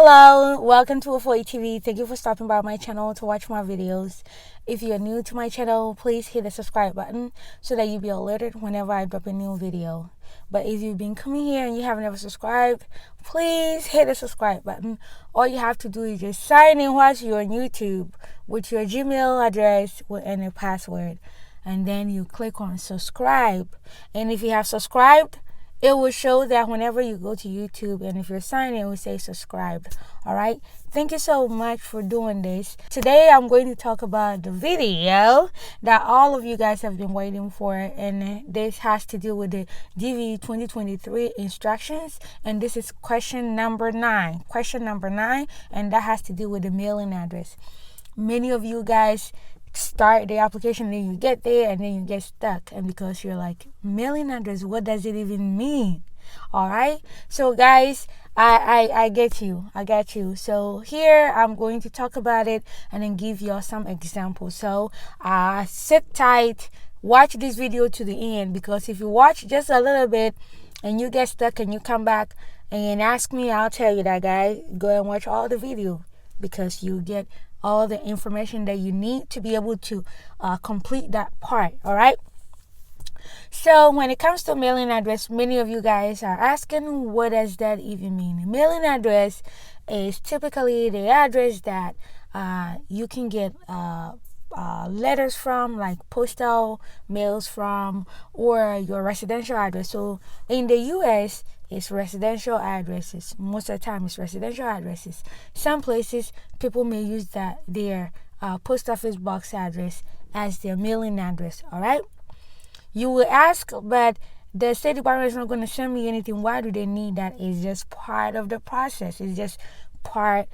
Hello, welcome to DV2023 TV. Thank you for stopping by my channel to watch my videos. If you're new to my channel, please hit the subscribe button so that you'll be alerted whenever I drop a new video. But if you've been coming here and you haven't ever subscribed, please hit the subscribe button. All you have to do is just sign in while you're on YouTube with your Gmail address and a password. And then you click on subscribe. And if you have subscribed, it will show that whenever you go to YouTube and if you're signed in, it will say subscribed. All right. Thank you so much for doing this. Today, I'm going to talk about the video that all of you guys have been waiting for. And this has to do with the DV2023 instructions. And this is question number 9. Question number 9. And that has to do with the mailing address. Many of you guys start the application, then you get there and then you get stuck, and because you're like, mailing address, what does it even mean? All right, so guys, I get you. So here I'm going to talk about it and then give you some examples. So sit tight, watch this video to the end, because if you watch just a little bit and you get stuck and you come back and ask me, I'll tell you that, guy, go and watch all the video, because you get all the information that you need to be able to complete that part. All right. So when it comes to mailing address, many of you guys are asking, what does that even mean? Mailing address is typically the address that you can get letters from, like postal mails from, or your residential address. So in the US, it's residential addresses. Most of the time, it's residential addresses. Some places, people may use their post office box address as their mailing address. All right. You will ask, but the State Department is not going to send me anything. Why do they need that? It's just part of the process. It's just part,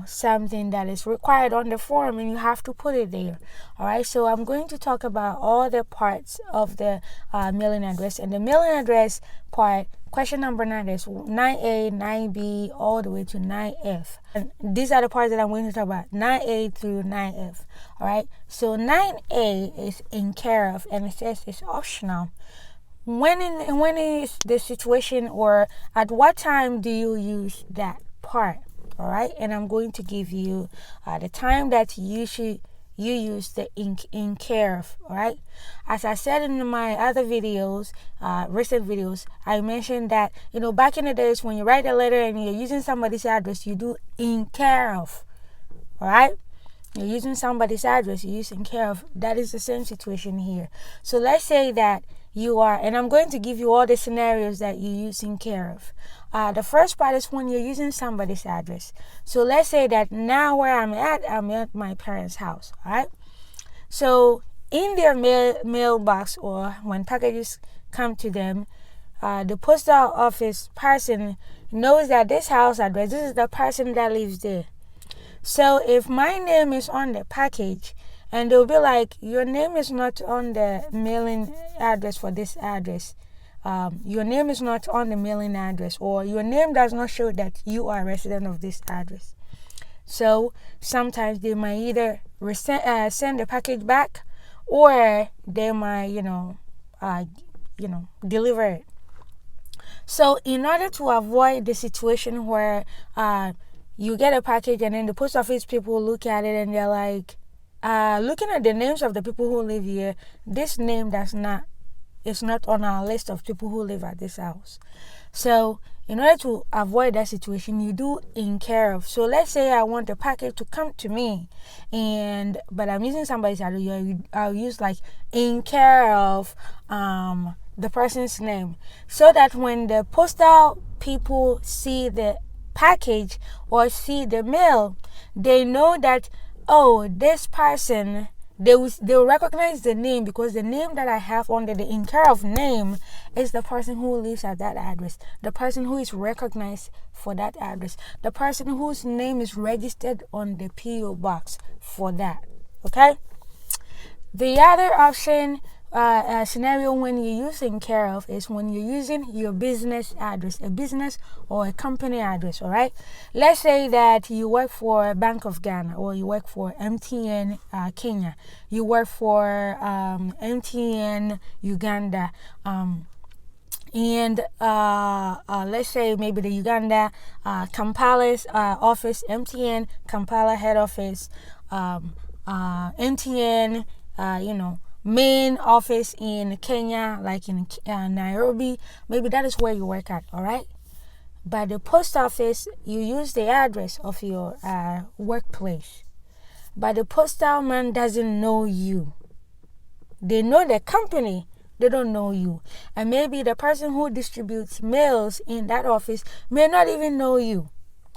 something that is required on the form, and you have to put it there. All right. So I'm going to talk about all the parts of the mailing address. And the mailing address part, question number 9 is 9A, 9B, all the way to 9F. And these are the parts that I'm going to talk about, 9A through 9F. All right. So 9A is in care of, and it says it's optional. When is the situation, or at what time do you use that part? All right, and I'm going to give you the time that you use the in care of. All right, as I said in my other videos, recent videos, I mentioned that back in the days when you write a letter and you're using somebody's address, you do in care of. All right, you're using somebody's address, you're using care of. That is the same situation here. So let's say that you are, and I'm going to give you all the scenarios that you use in care of. The first part is when you're using somebody's address. So let's say that now where I'm at my parents' house. All right. So in their mailbox, or when packages come to them, the postal office person knows that this house address, this is the person that lives there. So if my name is on the package, and they'll be like, your name is not on the mailing address for this address. Your name is not on the mailing address, or your name does not show that you are a resident of this address. So sometimes they might either send the package back, or they might, deliver it. So in order to avoid the situation where you get a package and then the post office people look at it and they're like, looking at the names of the people who live here, this name is not on our list of people who live at this house. So in order to avoid that situation, you do in care of. So let's say I want the package to come to me, but I'm using somebody's address. I'll use like in care of the person's name, so that when the postal people see the package or see the mail, they know that, oh, this person, they'll recognize the name, because the name that I have under the in care of name is the person who lives at that address, the person who is recognized for that address, the person whose name is registered on the PO box for that. Okay. The other option, scenario when you're using care of, is when you're using your business address, a business or a company address. All right. Let's say that you work for Bank of Ghana, or you work for MTN Kenya, you work for MTN Uganda, and let's say maybe the Uganda Kampala's office, MTN Kampala head office, MTN, main office in Kenya, like in Nairobi. Maybe that is where you work at, all right? But the post office, you use the address of your workplace. But the postal man doesn't know you. They know the company, they don't know you. And maybe the person who distributes mails in that office may not even know you.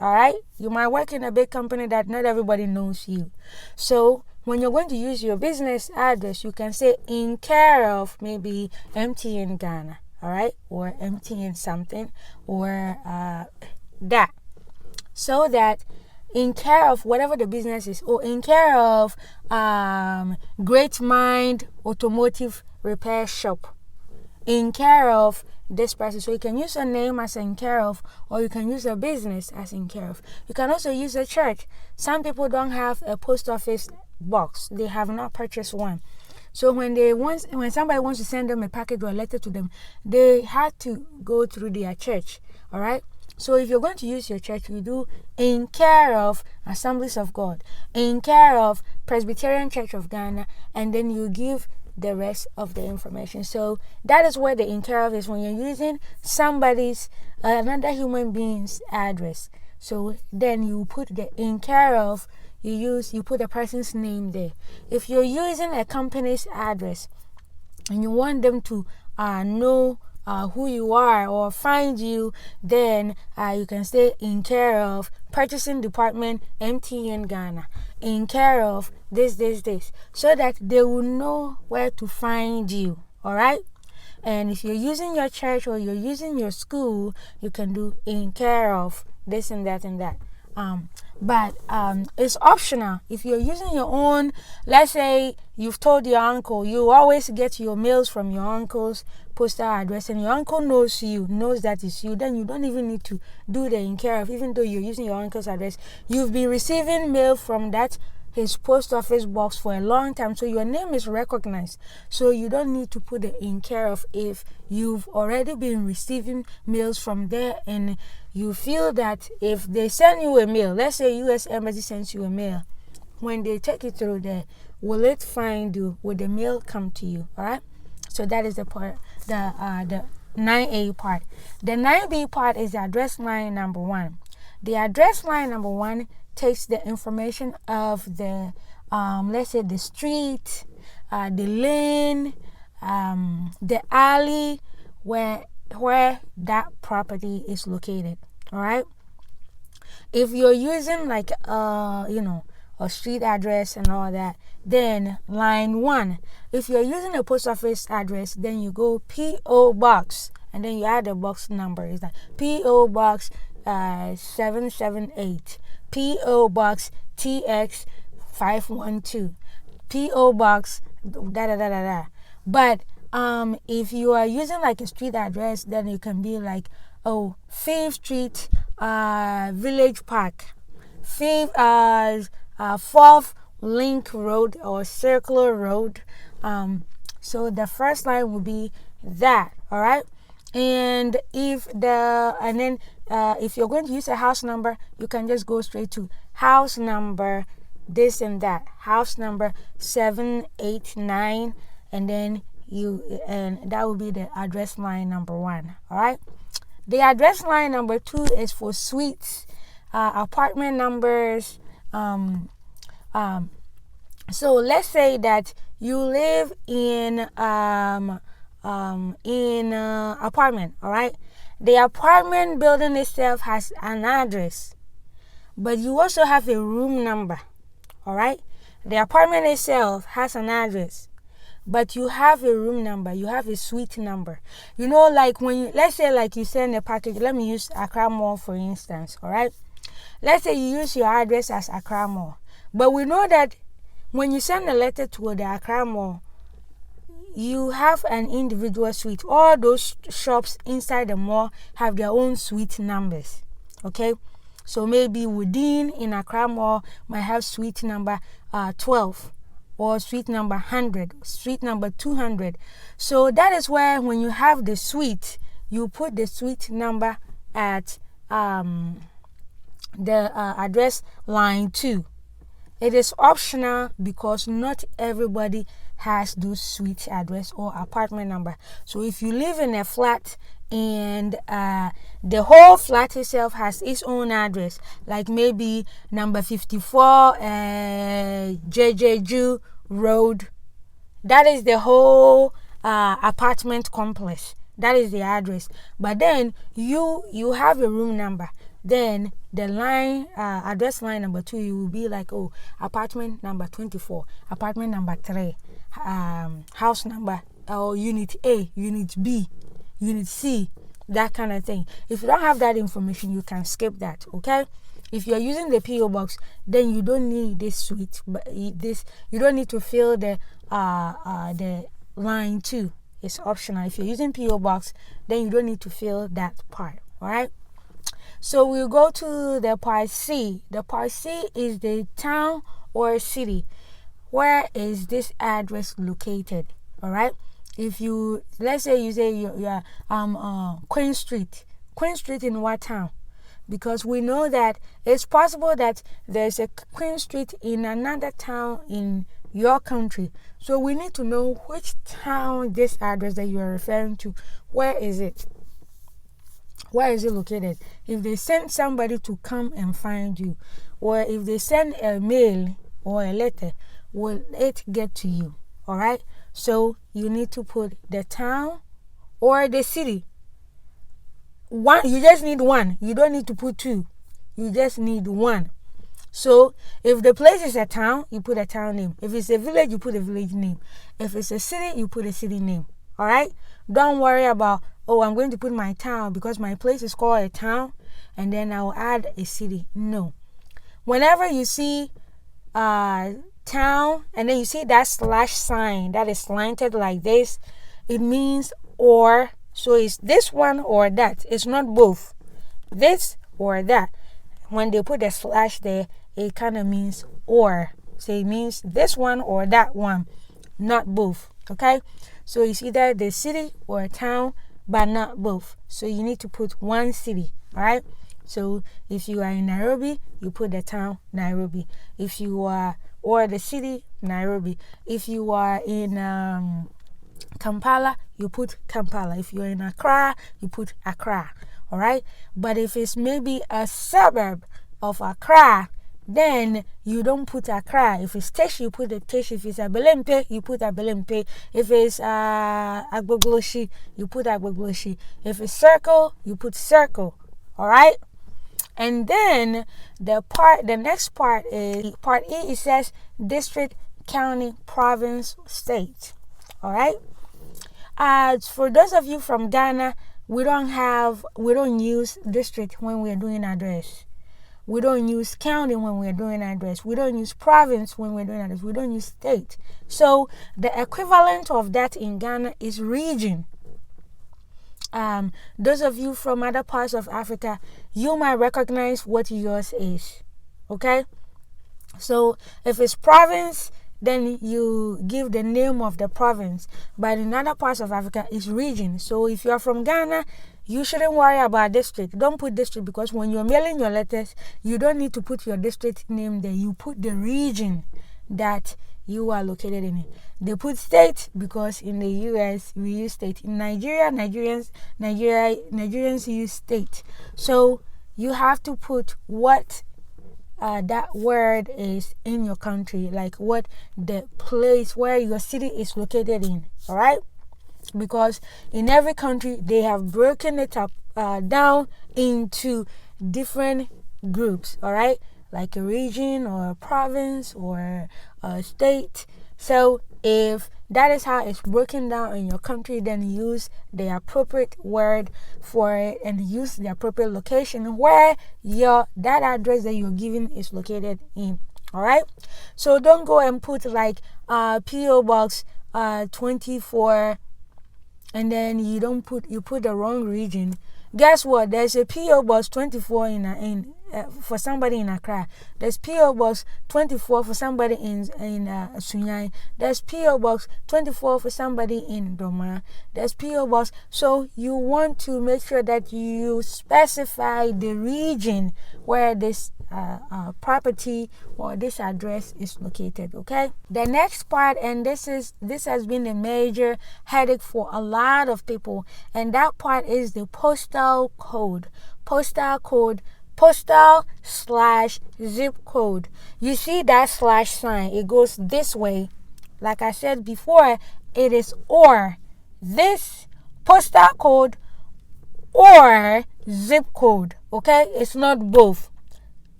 All right? You might work in a big company that not everybody knows you. So when you're going to use your business address, you can say in care of maybe MTN Ghana, all right? Or MTN something, or that. So that in care of whatever the business is, or in care of Great Mind Automotive Repair Shop, in care of this person. So you can use a name as in care of, or you can use a business as in care of. You can also use a church. Some people don't have a post office box. They have not purchased one. So when somebody wants to send them a package or a letter to them, they have to go through their church. All right? So if you're going to use your church, you do in care of Assemblies of God, in care of Presbyterian Church of Ghana, and then you give the rest of the information. So that is where the in care of is, when you're using somebody's, another human being's address. So then you put the in care of, you put a person's name there. If you're using a company's address and you want them to know who you are or find you, then you can say in care of Purchasing Department, MTN Ghana, in care of this, so that they will know where to find you. All right? And if you're using your church or you're using your school, you can do in care of this and that and that. But it's optional. If you're using your own, let's say you've told your uncle, you always get your mails from your uncle's postal address, and your uncle knows you, knows that it's you, then you don't even need to do the in care of, even though you're using your uncle's address. You've been receiving mail from his post office box for a long time, so your name is recognized. So you don't need to put the in care of if you've already been receiving mails from there, and you feel that if they send you a mail, let's say U.S. Embassy sends you a mail, when they take it through there, will it find you? Will the mail come to you? All right. So that is the part, the 9A part. The 9B part is the address line number 1. The address line number 1 takes the information of the, let's say the street, the lane, the alley where that property is located. All right. If you're using like a street address and all that, then line 1. If you're using a post office address, then you go P.O. Box, and then you add the box number. Is that P.O. Box 778, P.O. Box TX 512, P.O. Box da da da da da. But if you are using like a street address, then you can be like 5th Street, Village Park, 4th Link Road or Circular Road. So the first line will be that. All right. And if you're going to use a house number, you can just go straight to house number this and that, house number 789, and then that will be the address line number 1. All right. The address line number 2 is for suites, apartment numbers. So let's say that you live in apartment. All right. The apartment building itself has an address, but you also have a room number. All right. The apartment itself has an address, but you have a room number, you have a suite number. Like let's say like you send a package. Let me use Accra Mall for instance. All right. Let's say you use your address as Accra Mall, but we know that when you send a letter to the Accra Mall, you have an individual suite. All those shops inside the mall have their own suite numbers. Okay. So maybe within in Accra Mall might have suite number 12, or suite number 100, suite number 200. So that is where when you have the suite, you put the suite number at the address line 2. It is optional because not everybody has those suite address or apartment number. So if you live in a flat and the whole flat itself has its own address, like maybe number 54 JJJ Road, that is the whole apartment complex. That is the address. But then you have a room number. Then the line, address line number 2, you will be like, oh, apartment number 24, apartment number 3, house number, or unit A, unit B, unit C, that kind of thing. If you don't have that information, you can skip that, okay? If you're using the PO box, then you don't need this suite, but you don't need to fill the line 2. It's optional. If you're using PO box, then you don't need to fill that part, all right? So we'll go to the part C. The part C is the town or city. Where is this address located? All right. If you, let's say you say you're Queen Street. Queen Street in what town? Because we know that it's possible that there's a Queen Street in another town in your country. So we need to know which town this address that you are referring to, where is it? Where is it located? If they send somebody to come and find you, or if they send a mail or a letter, will it get to you? All right. So you need to put the town or the city. One, you just need one. You don't need to put 2. You just need 1. So if the place is a town, you put a town name. If it's a village, you put a village name. If it's a city, you put a city name. All right. Don't worry about, oh, I'm going to put my town because my place is called a town, and then I'll add a city. No. Whenever you see town and then you see that slash sign that is slanted like this, it means or. So it's this one or that. It's not both. This or that. When they put the slash there, it kind of means or. So it means this one or that one, not both. Okay? So it's either the city or a town, but not both. So you need to put one city. All right? So if you are in Nairobi, you put the town Nairobi. If you are, or the city Nairobi. If you are in Kampala, you put Kampala. If you're in Accra, you put Accra. All right? But if it's maybe a suburb of Accra, then you don't put Accra. If it's Tesh, you put the Tesh. If it's Abelempe, you put Abelempe. If it's Agbogloshi, you put Agbogloshi. If it's Circle, you put Circle. All right? And then the next part is part E. It says district, county, province, state. All right? For those of you from Ghana, we don't use district when we are doing address. We don't use county when we're doing address. We don't use province when we're doing address. We don't use state. So the equivalent of that in Ghana is region. Those of you from other parts of Africa, you might recognize what yours is. Okay? So if it's province, then you give the name of the province. But in other parts of Africa, it's region. So if you're from Ghana, you shouldn't worry about district. Don't put district because when you're mailing your letters, you don't need to put your district name there. You put the region that you are located in. They put state because in the US we use state. In Nigeria, Nigerians use state. So you have to put what that word is in your country, like what the place where your city is located in. All right? Because in every country they have broken it up down into different groups. All right, like a region or a province or a state. So if that is how it's broken down in your country, then use the appropriate word for it and use the appropriate location where that address that you're giving is located in. All right, so don't go and put like PO Box 24 and then you put the wrong region. Guess what? There's a PO Box 24 in for somebody in Accra. There's PO Box 24 for somebody in Sunyai. There's PO Box 24 for somebody in Doma. There's PO Box. So you want to make sure that you specify the region where this property or this address is located. Okay. The next part, and this has been a major headache for a lot of people, and that part is the postal code. Postal/zip code. You see that slash sign? It goes this way. Like I said before, it is or this postal code or zip code. Okay, it's not both.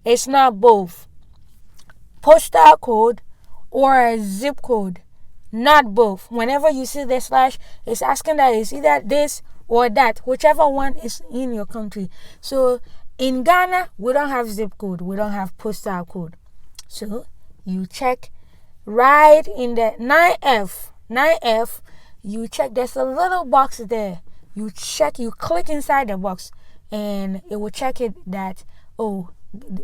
It's not both. Postal code or zip code, not both. Whenever you see the slash, it's asking that it's either this or that, whichever one is in your country. So in Ghana, we don't have zip code, we don't have postal code. So you check right in the 9F, you check, there's a little box there. You check, you click inside the box, and it will check it that, oh,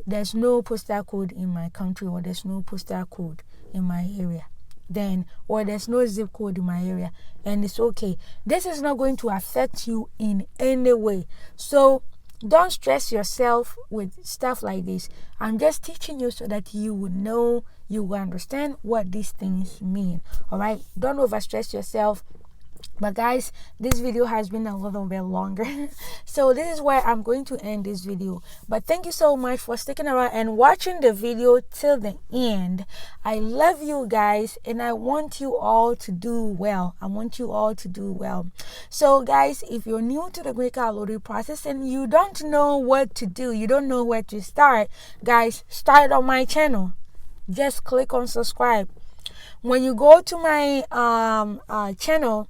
there's no postal code in my country, or there's no postal code in my area. Then, or there's no zip code in my area, and it's okay. This is not going to affect you in any way. So don't stress yourself with stuff like this. I'm just teaching you so that you would know, you will understand what these things mean. All right, don't overstress yourself. But guys, this video has been a little bit longer, so this is where I'm going to end this video. But thank you so much for sticking around and watching the video till the end. I love you guys, and I want you all to do well. So guys, if you're new to the green card lottery process and you don't know what to do, you don't know where to start, guys, start on my channel. Just click on subscribe. When you go to my channel,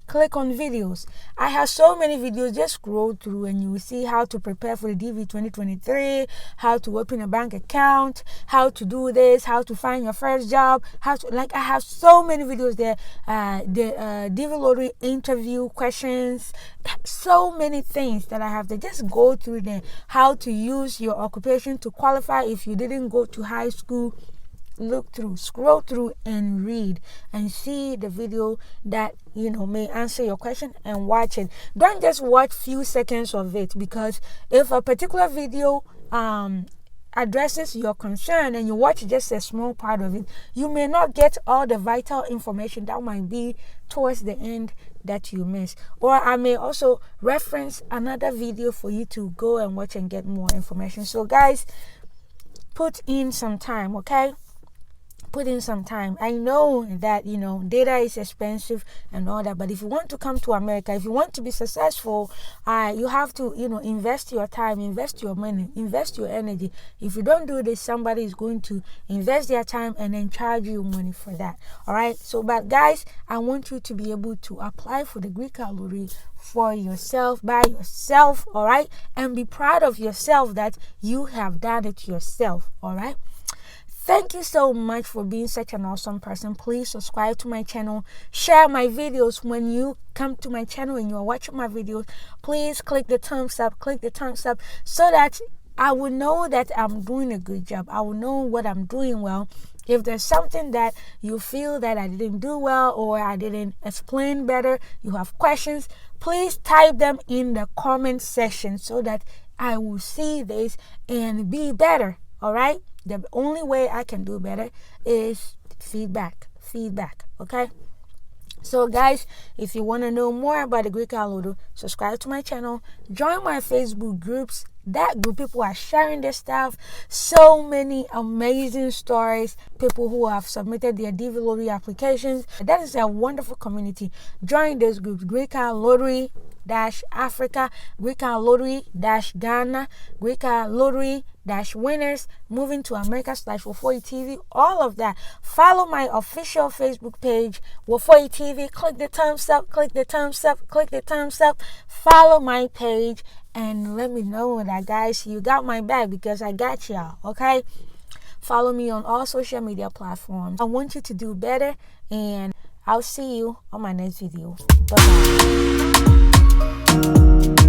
click on videos. I have so many videos. Just scroll through and you will see how to prepare for the DV2023, how to open a bank account, how to do this, how to find your first job, I have so many videos there. The DV lottery interview questions, so many things that I have to just go through them. How to use your occupation to qualify if you didn't go to high school. Look through, scroll through, and read and see the video that may answer your question, and watch it. Don't just watch few seconds of it, because if a particular video addresses your concern and you watch just a small part of it, you may not get all the vital information that might be towards the end that you miss. Or I may also reference another video for you to go and watch and get more information. So guys, put in some time, okay? Put in some time. I know that data is expensive and all that, but if you want to come to America, if you want to be successful, you have to invest your time, invest your money, invest your energy. If you don't do this, somebody is going to invest their time and then charge you money for that. All right. So, but guys, I want you to be able to apply for the green card lottery for yourself, by yourself. All right, and be proud of yourself that you have done it yourself. All right. Thank you so much for being such an awesome person. Please subscribe to my channel. Share my videos. When you come to my channel and you're watching my videos, please click the thumbs up. So that I will know that I'm doing a good job. I will know what I'm doing well. If there's something that you feel that I didn't do well, or I didn't explain better, you have questions, please type them in the comment section so that I will see this and be better. All right? The only way I can do better is feedback, okay? So guys, if you want to know more about the green card lottery, subscribe to my channel, join my Facebook groups. That group, people are sharing their stuff. So many amazing stories. People who have submitted their DV lottery applications. That is a wonderful community. Join those groups. Green card lottery Africa, Green card lottery Ghana, Green card lottery winners, moving to America /Wofoi TV, all of that. Follow my official Facebook page, Wofoi TV. Click the thumbs up. Follow my page and let me know that, guys, you got my back, because I got y'all. Okay, follow me on all social media platforms. I want you to do better, and I'll see you on my next video. Bye bye.